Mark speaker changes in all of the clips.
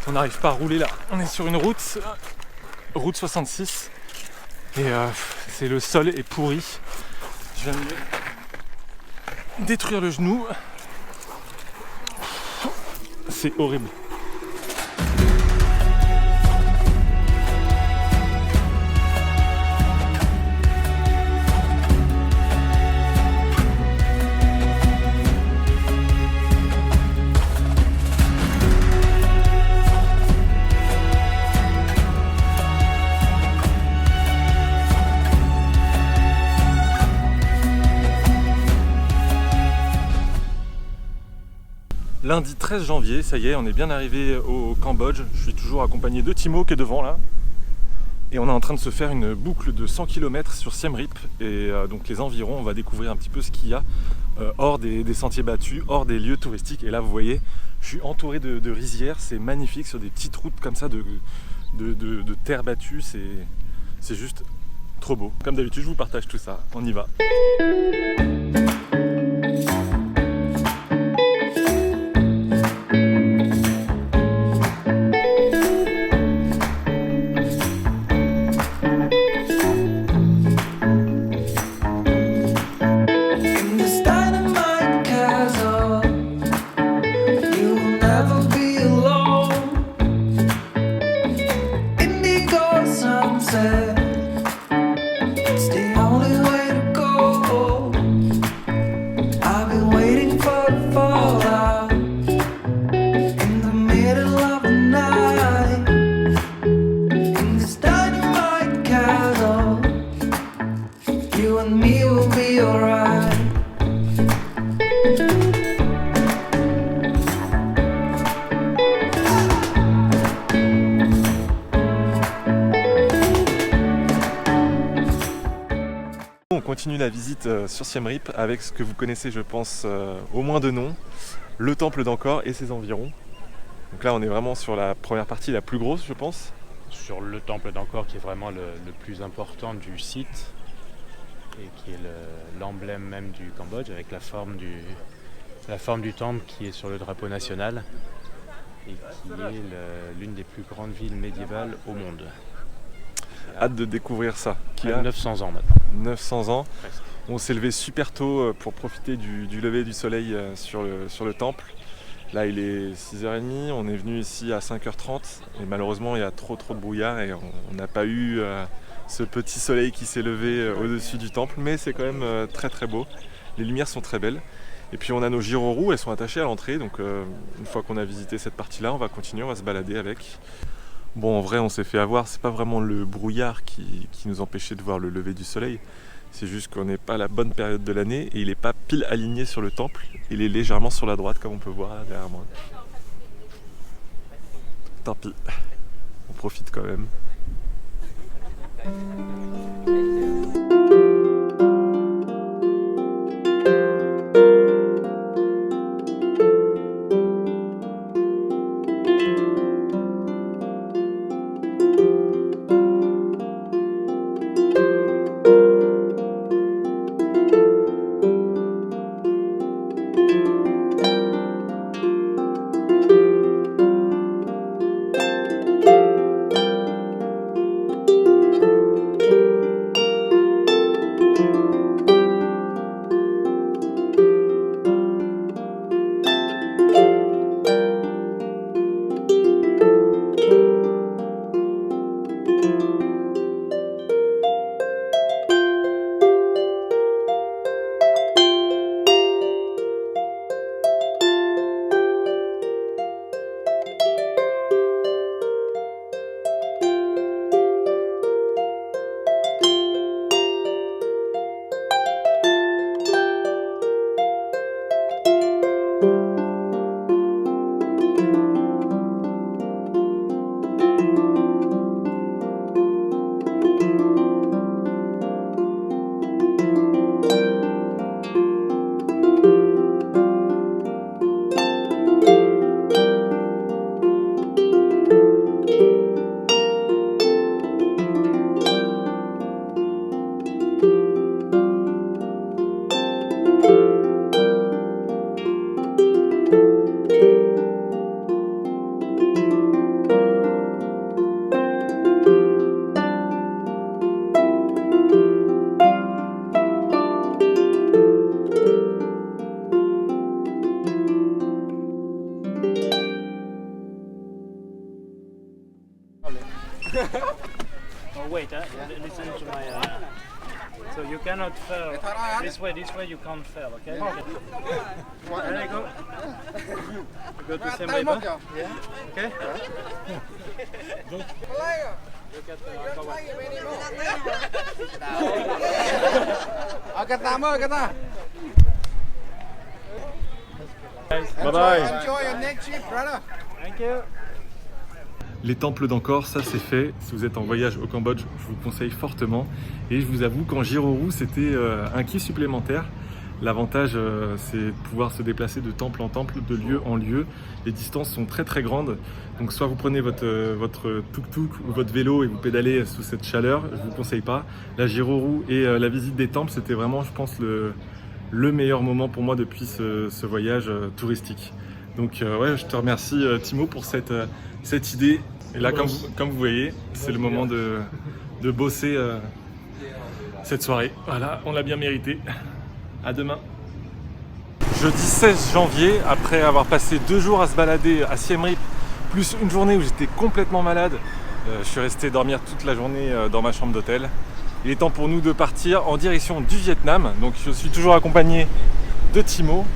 Speaker 1: On n'arrive pas à rouler là. On est sur une route 66. Et le sol est pourri. Je viens de détruire le genou. C'est horrible. Lundi 13 janvier, ça y est, on est bien arrivé au Cambodge. Je suis toujours accompagné de Timo qui est devant là. Et on est en train de se faire une boucle de 100 km sur Siem Reap. Et donc les environs, on va découvrir un petit peu ce qu'il y a hors des sentiers battus, hors des lieux touristiques. Et là vous voyez, je suis entouré de rizières, c'est magnifique sur des petites routes comme ça de terre battue. C'est juste trop beau. Comme d'habitude, je vous partage tout ça. On y va. On continue la visite sur Siem Reap avec ce que vous connaissez, je pense, au moins de nom, le temple d'Angkor et ses environs. Donc là, on est vraiment sur la première partie, la plus grosse, je pense.
Speaker 2: Sur le temple d'Angkor qui est vraiment le plus important du site et qui est l'emblème même du Cambodge avec la forme du temple qui est sur le drapeau national et qui est l'une des plus grandes villes médiévales au monde.
Speaker 1: Hâte de découvrir ça.
Speaker 2: Qui a 900 ans maintenant.
Speaker 1: 900 ans.
Speaker 2: Presque.
Speaker 1: On s'est levé super tôt pour profiter du lever du soleil sur le temple. Là il est 6h30, on est venu ici à 5h30 et malheureusement il y a trop de brouillard et on n'a pas eu ce petit soleil qui s'est levé au-dessus du temple, mais c'est quand même très très beau. Les lumières sont très belles. Et puis on a nos gyroroues, elles sont attachées à l'entrée, donc une fois qu'on a visité cette partie-là, on va continuer, on va se balader avec. Bon, en vrai, on s'est fait avoir, c'est pas vraiment le brouillard qui nous empêchait de voir le lever du soleil. C'est juste qu'on n'est pas à la bonne période de l'année et il n'est pas pile aligné sur le temple. Il est légèrement sur la droite, comme on peut voir là, derrière moi. Tant pis, on profite quand même.
Speaker 2: can't fail. This way you can't fail, okay? There you go. You go the same way, but? Yeah? Okay? Look at
Speaker 1: Bye bye.
Speaker 3: Enjoy your next trip, brother.
Speaker 2: Thank you.
Speaker 1: Les temples d'Angkor, ça c'est fait. Si vous êtes en voyage au Cambodge, je vous conseille fortement. Et je vous avoue qu'en Giro-Roue, c'était un kiff supplémentaire. L'avantage, c'est de pouvoir se déplacer de temple en temple, de lieu en lieu. Les distances sont très très grandes. Donc soit vous prenez votre tuk-tuk ou votre vélo et vous pédalez sous cette chaleur, je ne vous conseille pas. La Giro-Roue et la visite des temples, c'était vraiment, je pense, le meilleur moment pour moi depuis ce voyage touristique. Donc ouais, je te remercie Timo pour cette idée. Et là, comme vous voyez, c'est le moment de bosser cette soirée. Voilà, on l'a bien mérité. À demain. Jeudi 16 janvier, après avoir passé 2 jours à se balader à Siem Reap, plus une journée où j'étais complètement malade, je suis resté dormir toute la journée dans ma chambre d'hôtel. Il est temps pour nous de partir en direction du Vietnam. Donc je suis toujours accompagné de Timo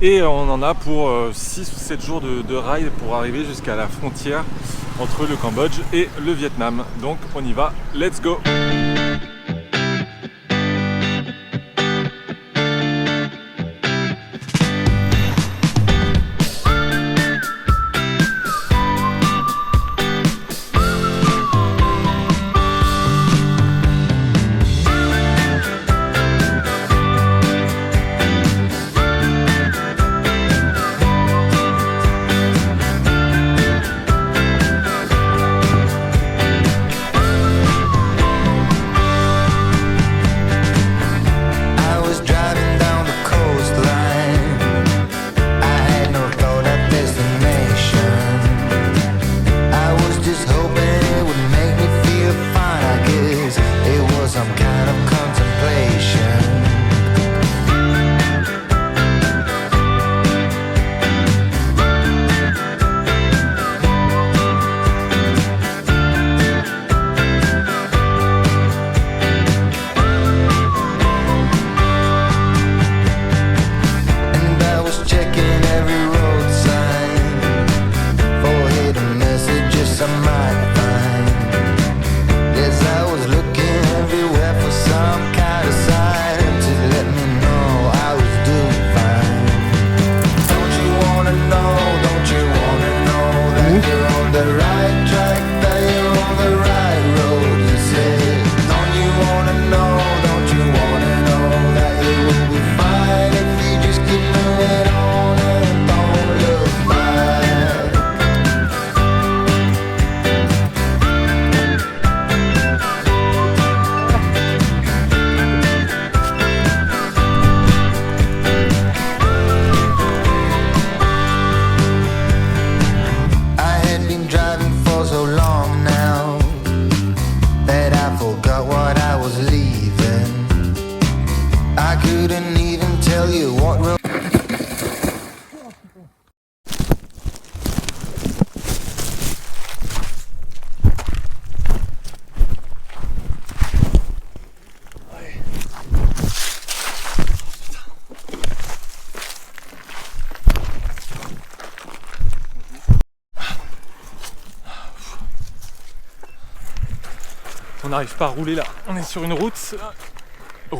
Speaker 1: et on en a pour 6 ou 7 jours de ride pour arriver jusqu'à la frontière entre le Cambodge et le Vietnam. Donc on y va, let's go! On n'arrive pas à rouler là, on est sur une route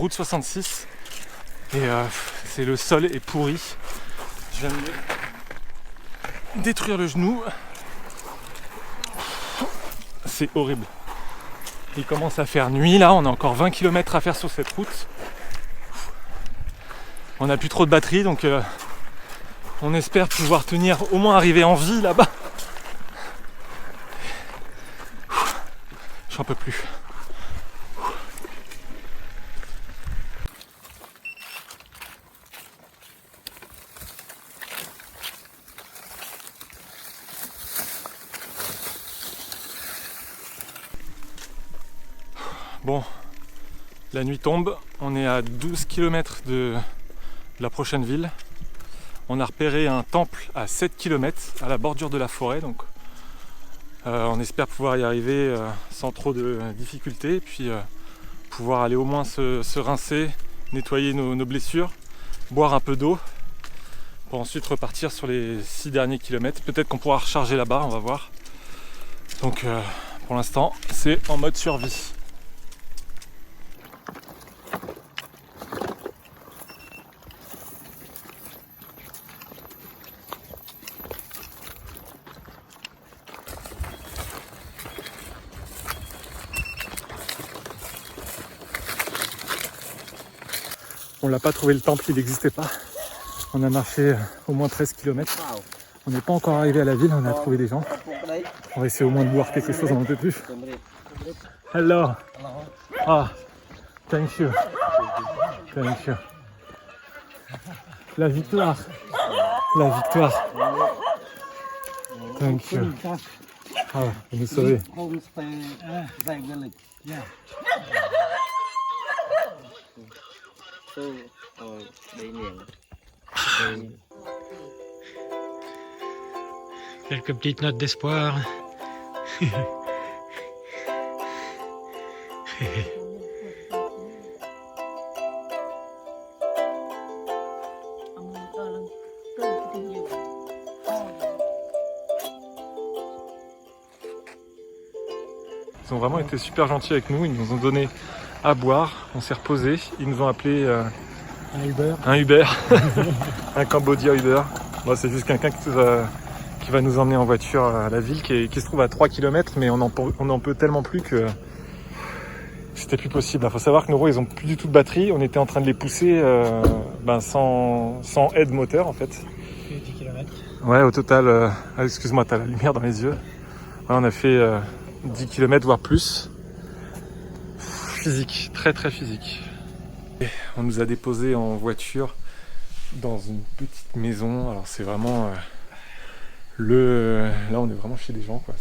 Speaker 1: 66 et c'est le sol est pourri. Je viens de détruire le genou. C'est horrible. Il commence à faire nuit là, on a encore 20 km à faire sur cette route. On n'a plus trop de batterie donc on espère pouvoir tenir, au moins arriver en vie là-bas. J'en peux plus. Bon, la nuit tombe, on est à 12 km de la prochaine ville. On a repéré un temple à 7 km à la bordure de la forêt, donc on espère pouvoir y arriver sans trop de difficultés. Puis pouvoir aller au moins se rincer, nettoyer nos blessures, boire un peu d'eau pour ensuite repartir sur les 6 derniers kilomètres. Peut-être qu'on pourra recharger là-bas, on va voir. Donc pour l'instant, c'est en mode survie. On l'a pas trouvé le temple, il n'existait pas. On a marché au moins 13 km. On n'est pas encore arrivé à la ville, on a trouvé des gens. On va essayer au moins de boire quelque chose, on n'en peut plus. Hello. Ah, thank you. Thank you. La victoire. La victoire. Thank you. Ah, vous nous sauvez.
Speaker 3: Quelques petites notes d'espoir.
Speaker 1: Ils ont vraiment été super gentils avec nous, ils nous ont donné à boire, on s'est reposé, ils nous ont appelé un Uber, un Cambodia Uber. Bon, c'est juste quelqu'un qui va nous emmener en voiture à la ville qui se trouve à 3 km, mais on en peut tellement plus que c'était plus possible. Il faut savoir que nos roues ils ont plus du tout de batterie, on était en train de les pousser sans aide moteur en fait.
Speaker 3: 10 km.
Speaker 1: Ouais, au total, excuse-moi, t'as la lumière dans les yeux. Ouais, on a fait 10 km voire plus. Physique, très très physique. Et on nous a déposés en voiture dans une petite maison. Alors c'est vraiment là on est vraiment chez des gens quoi.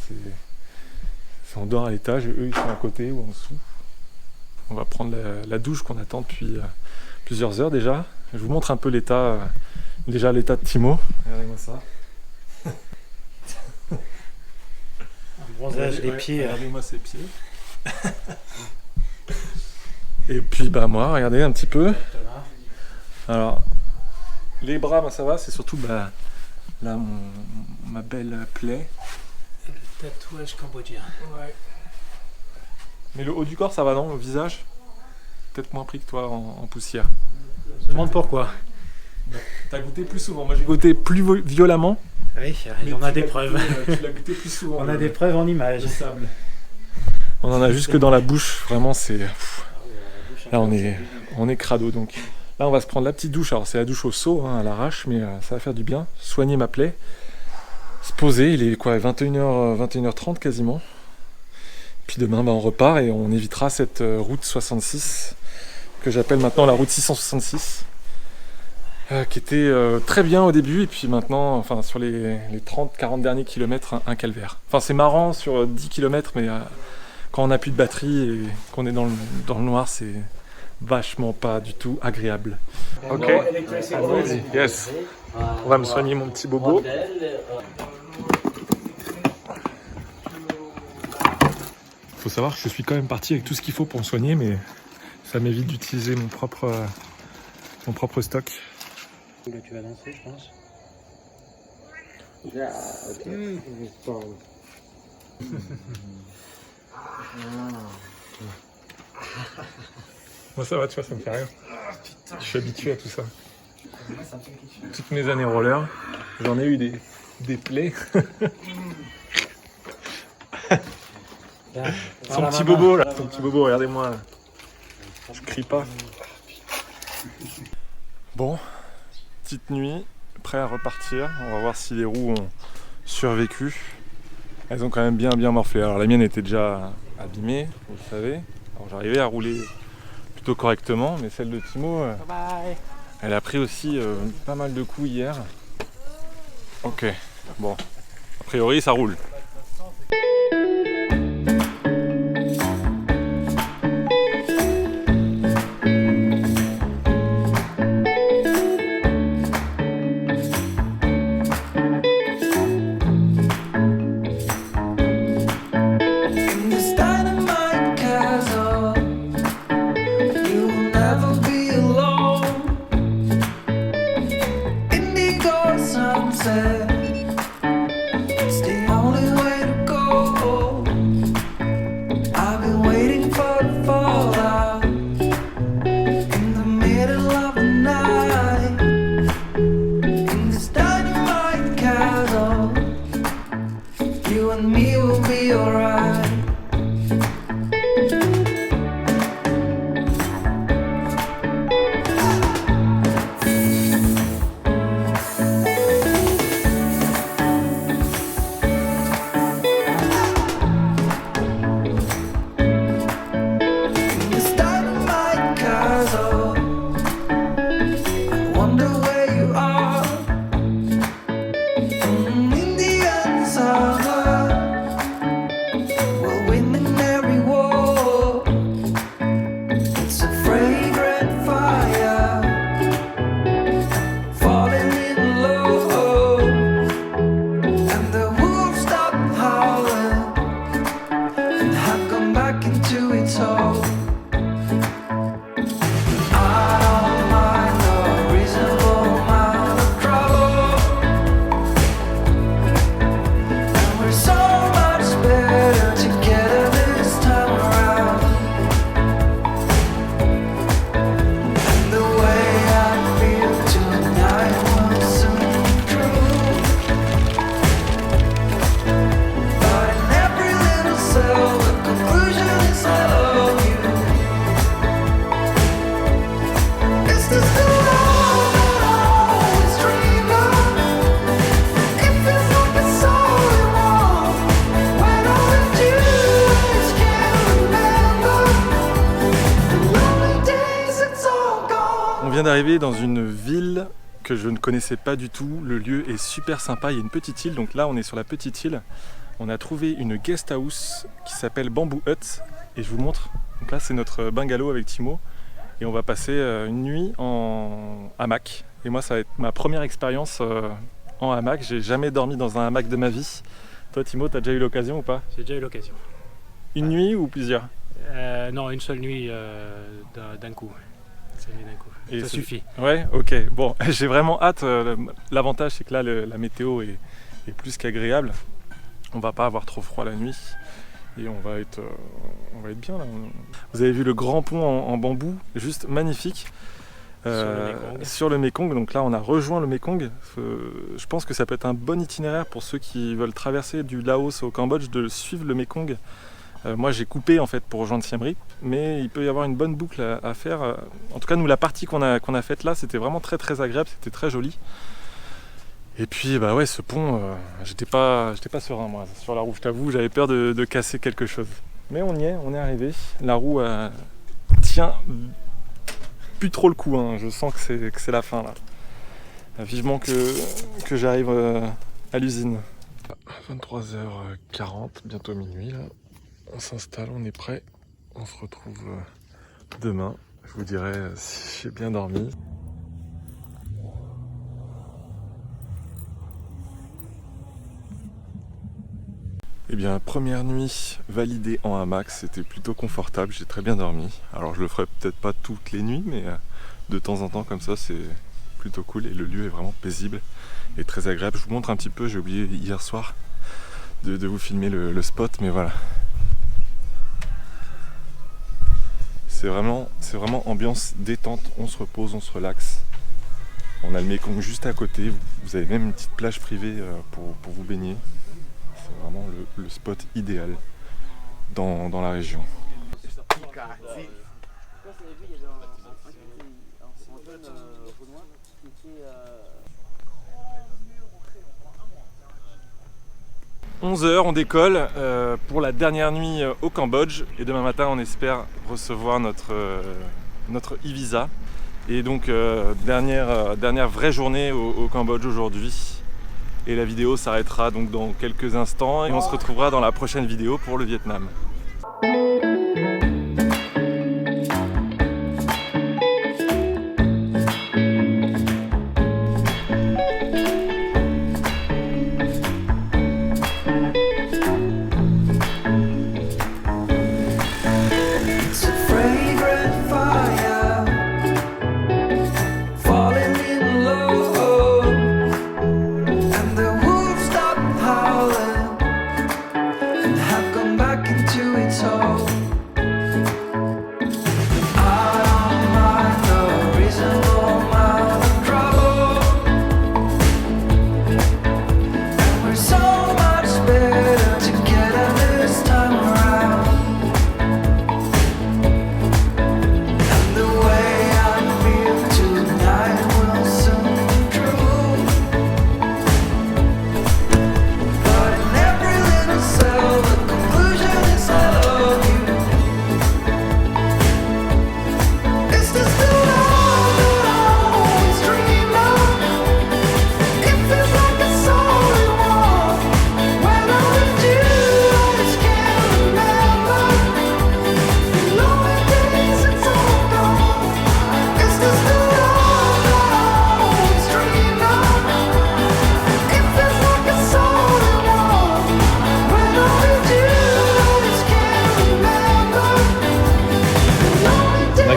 Speaker 1: On dort à l'étage et eux ils sont à côté ou en dessous. On va prendre la douche qu'on attend depuis plusieurs heures déjà. Je vous montre un peu l'état de Timo. Regardez-moi ça.
Speaker 3: Un bronzage des pieds.
Speaker 1: Regardez-moi ses pieds. Et puis bah moi, regardez un petit peu. Alors, les bras, ça va, c'est surtout là ma belle plaie.
Speaker 3: Le tatouage cambodgien.
Speaker 1: Ouais. Mais le haut du corps, ça va non, le visage? Peut-être moins pris que toi en poussière.
Speaker 3: Je me demande pourquoi.
Speaker 1: T'as goûté plus souvent, moi j'ai goûté plus violemment.
Speaker 3: Oui, on a des preuves.
Speaker 1: Tu l'as goûté plus souvent.
Speaker 3: On a des preuves en images.
Speaker 1: Sable. On en a jusque dans la bouche, vraiment c'est... Là on est crado donc. Là on va se prendre la petite douche, alors c'est la douche au seau, à l'arrache, mais ça va faire du bien. Soigner ma plaie. Se poser, il est quoi, 21h30 quasiment. Puis demain on repart et on évitera cette route 66 que j'appelle maintenant la route 666. Qui était très bien au début et puis maintenant, enfin sur les 30-40 derniers kilomètres, un calvaire. Enfin c'est marrant sur 10 km mais quand on n'a plus de batterie et qu'on est dans le noir, c'est vachement pas du tout agréable. Ok, I'm ready. Yes. On va me soigner mon petit bobo. Faut savoir que je suis quand même parti avec tout ce qu'il faut pour me soigner, mais ça m'évite d'utiliser mon propre stock.
Speaker 3: Là, tu vas danser, je pense.
Speaker 1: Moi ça va, tu vois, ça me fait rien. Je suis habitué à tout ça. Toutes mes années roller, j'en ai eu des plaies. Son petit bobo là, son petit bobo, regardez-moi. Je crie pas. Bon, petite nuit, prêt à repartir. On va voir si les roues ont survécu. Elles ont quand même bien morflé. Alors la mienne était déjà abîmée, vous le savez. Alors j'arrivais à rouler plutôt correctement, mais celle de Timo, elle a pris aussi pas mal de coups hier. Ok, bon, a priori ça roule. On vient d'arriver dans une ville que je ne connaissais pas du tout. Le lieu est super sympa, il y a une petite île, donc là on est sur la petite île. On a trouvé une guest house qui s'appelle Bamboo Hut et je vous montre. Donc là c'est notre bungalow avec Timo et on va passer une nuit en hamac. Et moi ça va être ma première expérience en hamac. J'ai jamais dormi dans un hamac de ma vie. Toi Timo, t'as déjà eu l'occasion ou pas?
Speaker 3: J'ai déjà eu l'occasion.
Speaker 1: Une nuit ou plusieurs?
Speaker 3: Non, une seule nuit d'un coup. Seule nuit d'un coup.
Speaker 1: Et
Speaker 3: ça suffit.
Speaker 1: Ouais, ok. Bon, j'ai vraiment hâte. L'avantage, c'est que là, la météo est plus qu'agréable. On va pas avoir trop froid la nuit et on va être bien là. Vous avez vu le grand pont en bambou, juste magnifique. Sur le Mékong. Donc là, on a rejoint le Mékong. Je pense que ça peut être un bon itinéraire pour ceux qui veulent traverser du Laos au Cambodge de suivre le Mékong. Moi j'ai coupé en fait pour rejoindre Siem Reap, mais il peut y avoir une bonne boucle à faire. En tout cas nous la partie qu'on a faite là, c'était vraiment très très agréable, c'était très joli. Et puis bah ouais, ce pont, j'étais pas serein moi sur la roue, je t'avoue, j'avais peur de casser quelque chose. Mais on est arrivé. La roue tient plus trop le coup, hein. Je sens que c'est la fin là. Vivement que j'arrive à l'usine. 23h40, bientôt minuit là. On s'installe, on est prêt, on se retrouve demain. Je vous dirai si j'ai bien dormi. Eh bien, première nuit validée en hamac, c'était plutôt confortable, j'ai très bien dormi. Alors je le ferai peut-être pas toutes les nuits, mais de temps en temps comme ça, c'est plutôt cool et le lieu est vraiment paisible et très agréable. Je vous montre un petit peu, j'ai oublié hier soir de vous filmer le spot, mais voilà. C'est vraiment ambiance détente, on se repose, on se relaxe. On a le Mékong juste à côté, vous avez même une petite plage privée pour vous baigner. C'est vraiment le spot idéal dans la région. 11h, on décolle pour la dernière nuit au Cambodge et demain matin on espère recevoir notre e-visa. Et donc dernière vraie journée au Cambodge aujourd'hui. Et la vidéo s'arrêtera donc dans quelques instants et on se retrouvera dans la prochaine vidéo pour le Vietnam.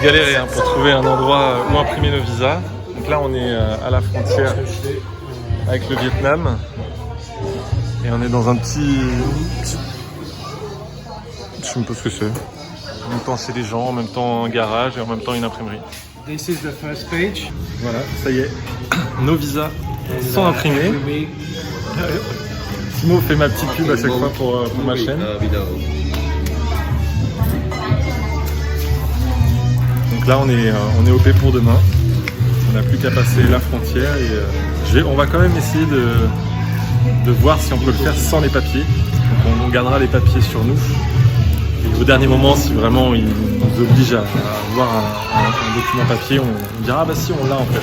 Speaker 1: Galéré pour trouver un endroit où imprimer nos visas. Donc là on est à la frontière avec le Vietnam et on est dans un petit... Je sais même pas ce que c'est. En même temps c'est des gens, en même temps un garage et en même temps une imprimerie.
Speaker 3: This is the first page.
Speaker 1: Voilà, ça y est, nos visas sont imprimés. Timo fait ma petite pub à chaque fois pour ma chaîne. Donc là on est OP pour demain. n'a plus qu'à passer la frontière et on va quand même essayer de voir si on peut le faire sans les papiers. Donc on gardera les papiers sur nous. Et au dernier moment, si vraiment il nous oblige à avoir un document papier, on dira ah bah si on l'a en fait.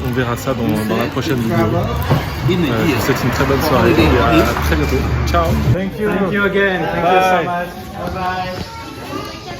Speaker 1: On verra ça dans la prochaine vidéo. Je vous souhaite une très bonne soirée et à très bientôt. Ciao.
Speaker 3: Thank you again. Thank you so much. Bye bye.